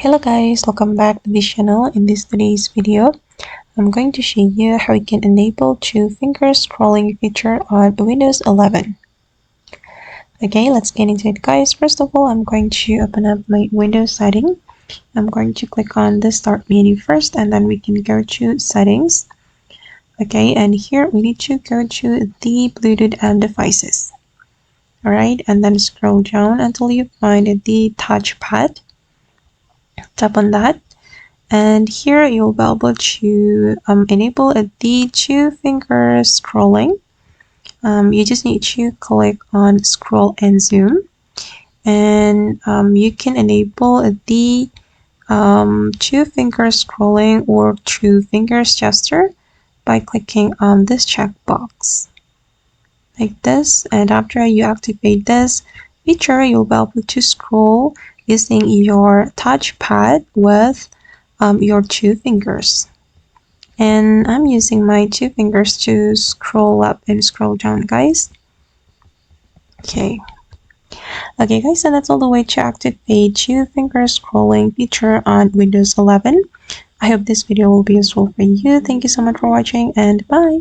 Hello guys, welcome back to this channel. In today's video, I'm going to show you how you can enable two-finger scrolling feature on Windows 11. Okay, let's get into it guys. First of all, I'm going to open up my Windows setting. I'm going to click on the Start menu first, and then we can go to Settings. Okay, and here we need to go to the Bluetooth and devices. Alright, and then scroll down until you find the Touchpad. Tap on that, and here you'll be able to enable the two-finger scrolling. You just need to click on Scroll and Zoom, and you can enable the two-finger scrolling or two-finger gesture by clicking on this checkbox like this. And after you activate this feature, you'll be able to scroll using your touchpad with your two fingers. And I'm using my two fingers to scroll up and scroll down, guys. Okay guys, so that's all the way to activate two-finger scrolling feature on Windows 11. I hope this video will be useful for you. Thank you so much for watching, and bye.